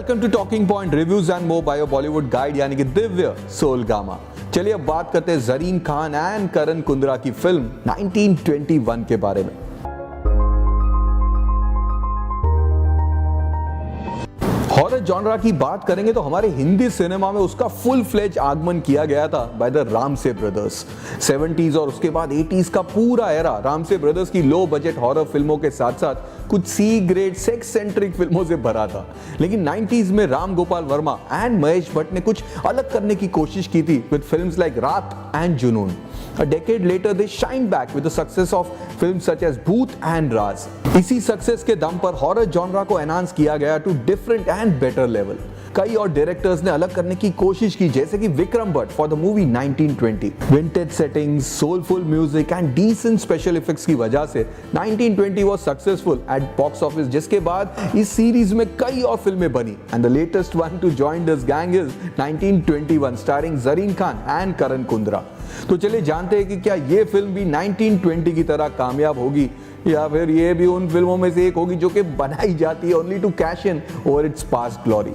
Welcome to talking point reviews and more by Bollywood guide यानी कि दिव्य सोलगामा। चलिए अब बात करते हैं जरीन खान एंड करण कुंद्रा की फिल्म 1921 के बारे में। हॉरर जॉनरा की बात करेंगे तो हमारे हिंदी सिनेमा में उसका फुल फ्लेज आगमन किया गया था by the Ramsay brothers. 70s और उसके बाद 80s का पूरा एरा रामसे ब्रदर्स की लो बजट हॉरर फिल्मों के साथ साथ कुछ सी ग्रेड सेक्स सेंट्रिक फिल्मों से भरा था। लेकिन 90s में राम गोपाल वर्मा एंड महेश भट्ट ने कुछ अलग करने की कोशिश की थी विद फिल्म्स लाइक रात एंड जुनून। A decade later, they shined back with the success of films such as भूत and राज। इसी सक्सेस के दम पर हॉरर जॉनरा को एनहांस किया गया to different and better level. कई और डायरेक्टर्स ने अलग करने की कोशिश की, जैसे कि Vikram Bhatt for the movie 1920। Vintage settings, soulful music and decent special effects की वजह से 1920 was successful at box office, जिसके बाद इस सीरीज में कई और फिल्में बनी and the latest one to join this gang is 1921 starring Zareen Khan and Karan Kundra. तो चलिए जानते हैं कि क्या ये फिल्म भी 1920 की तरह कामयाब होगी या फिर ये भी उन फिल्मों में से एक होगी जो कि बनाई जाती है only to cash in over its past glory.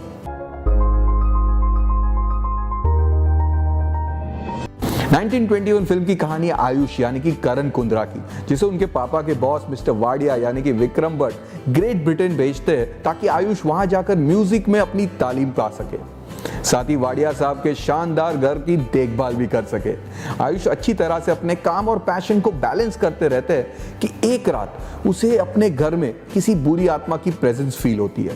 1921 film की कहानी आयुष यानी कि करण कुंद्रा की, जिसे उनके पापा के बॉस मिस्टर वाडिया यानी कि विक्रम भट्ट ग्रेट ब्रिटेन भेजते हैं ताकि आयुष वहां जाकर म्यूजिक में अपनी तालीम पा सके, साथ ही वाडिया साहब के शानदार घर की देखभाल भी कर सके। आयुष अच्छी तरह से अपने काम और पैशन को बैलेंस करते रहते हैं कि एक रात उसे अपने घर में किसी बुरी आत्मा की प्रेजेंस फील होती है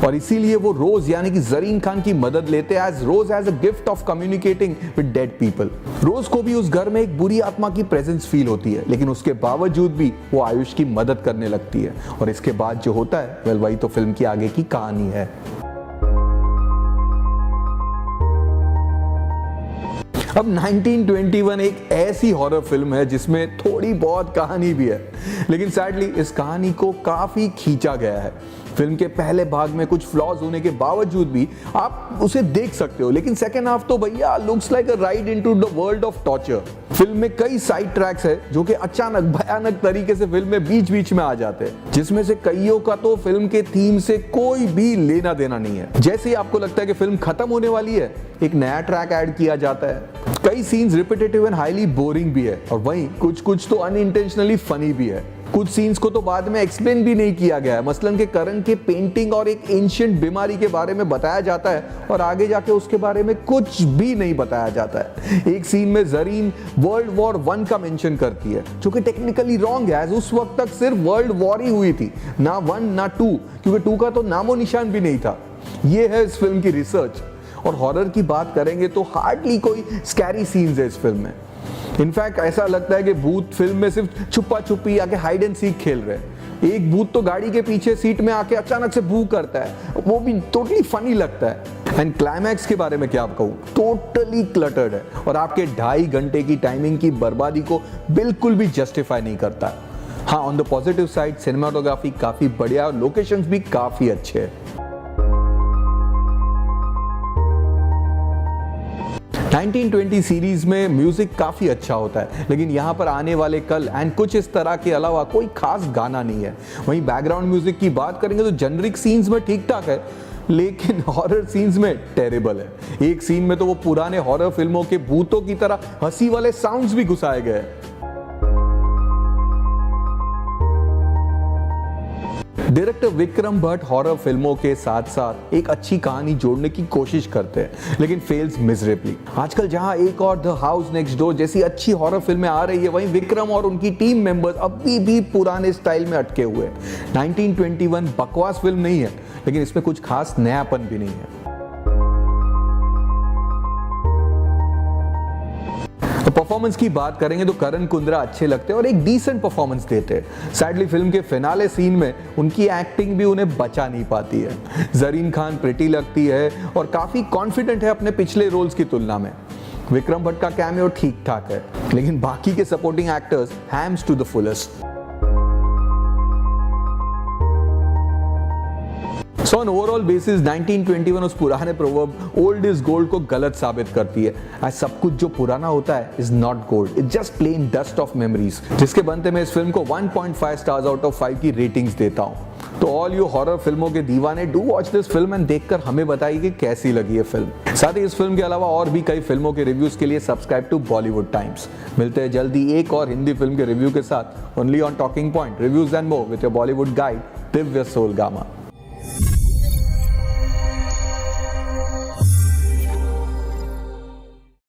और इसीलिए वो रोज यानी कि जरीन खान की मदद लेते हैं rose as a gift of communicating with dead people. Rose को भी उस घर में एक बुरी आत्मा की प्रेजेंस फील होती है, लेकिन उसके बावजूद भी वो आयुष की मदद करने लगती है और इसके बाद जो होता है वही तो फिल्म की आगे की कहानी है। अब 1921 एक ऐसी हॉरर फिल्म है जिसमें थोड़ी बहुत कहानी भी है, लेकिन सैडली इस कहानी को काफी खींचा गया है। फिल्म के पहले भाग में कुछ फ्लॉज होने के बावजूद भी आप उसे देख सकते हो, लेकिन सेकेंड हाफ तो भैया looks like a ride into the world of torture. Film में कई साइड ट्रैक्स है जो कि अचानक भयानक तरीके से फिल्म में बीच बीच में आ जाते हैं, जिसमें से कईयों का तो फिल्म के थीम से कोई भी लेना देना नहीं है। जैसे ही आपको लगता है कि फिल्म खत्म होने वाली है, एक नया ट्रैक ऐड किया जाता है। कई scenes repetitive and highly boring भी है और वहीं कुछ तो अनइंटेंशनली फनी भी है। कुछ सीन्स को तो बाद में एक्सप्लेन भी नहीं किया गया है, मसलन के करण के पेंटिंग और एक एंशिएंट बीमारी के बारे में बताया जाता है और आगे जाके उसके बारे में कुछ भी नहीं बताया जाता है। एक सीन में जरीन वर्ल्ड वॉर 1 का मेंशन करती है, जो कि टेक्निकली रॉन्ग है, उस वक्त तक सिर्फ वर्ल्ड वॉर ही हुई थी, ना 1 ना 2, क्योंकि 2 का तो नामो निशान भी नहीं था। ये है इस फिल्म की रिसर्च। और हॉरर की बात करेंगे तो हार्डली कोई स्कैरी सीन्स है इस फिल्म में। इनफैक्ट ऐसा लगता है कि भूत फिल्म में सिर्फ छुपा छुपी आके हाइड एंड सीक खेल रहे हैं। एक भूत तो गाड़ी के पीछे सीट में आके अचानक से भू करता है, वो भी टोटली फनी लगता है। एंड क्लाइमैक्स के बारे में क्या आप कहूं, टोटली क्लटर्ड है और आपके 2.5 घंटे की टाइमिंग की बर्बादी को बिल्कुल भी जस्टिफाई नहीं करता। हाँ, on the positive side cinematography काफी बढ़िया और लोकेशंस भी काफी अच्छे हैं। 1920 सीरीज में म्यूजिक काफी अच्छा होता है, लेकिन यहाँ पर आने वाले कल एंड कुछ इस तरह के अलावा कोई खास गाना नहीं है। वहीं बैकग्राउंड म्यूजिक की बात करेंगे तो जेनरिक सीन्स में ठीक ठाक है, लेकिन हॉरर सीन्स में टेरेबल है। एक सीन में तो वो पुराने हॉरर फिल्मों के भूतों की तरह हंसी वाले साउंड्स भी घुसाए गए। डायरेक्टर विक्रम भट्ट हॉरर फिल्मों के साथ साथ एक अच्छी कहानी जोड़ने की कोशिश करते हैं, लेकिन फेल्स मिजरेबली। आजकल जहां एक और द हाउस नेक्स्ट डोर जैसी अच्छी हॉरर फिल्में आ रही है, वहीं विक्रम और उनकी टीम मेंबर्स अभी भी पुराने स्टाइल में अटके हुए हैं। 1921 बकवास फिल्म नहीं है, लेकिन इसमें कुछ खास नयापन भी नहीं है। परफॉर्मेंस की बात करेंगे तो करण कुंद्रा अच्छे लगते हैं और एक डिसेंट परफॉर्मेंस देते हैं। सैडली फिल्म के फिनाले सीन में उनकी एक्टिंग भी उन्हें बचा नहीं पाती है। जरीन खान प्रिटी लगती है और काफी कॉन्फिडेंट है अपने पिछले रोल्स की तुलना में। विक्रम भट्ट का कैमियो ठीक ठाक है, लेकिन बाकी के supporting actors hams to the fullest. So on overall basis 1921 उस पुराने प्रोवर्ब ओल्ड इज गोल्ड को गलत साबित करती है। आज सब कुछ जो पुराना होता है is not gold, it's just plain dust of memories, जिसके बनते मैं इस फिल्म को 1.5 स्टार्स आउट ऑफ 5 की रेटिंग्स देता हूं। तो ऑल यू हॉरर फिल्मों के दीवाने, do watch this film and देखकर हमें बताइए कि कैसी लगी ये फिल्म। साथ ही इस फिल्म के अलावा और भी कई फिल्मों के रिव्यूज के लिए सब्सक्राइब टू बॉलीवुड टाइम्स। मिलते हैं जल्दी एक और हिंदी फिल्म के रिव्यू के साथ, only on talking point reviews and more with your Bollywood guide Divya Soulgama.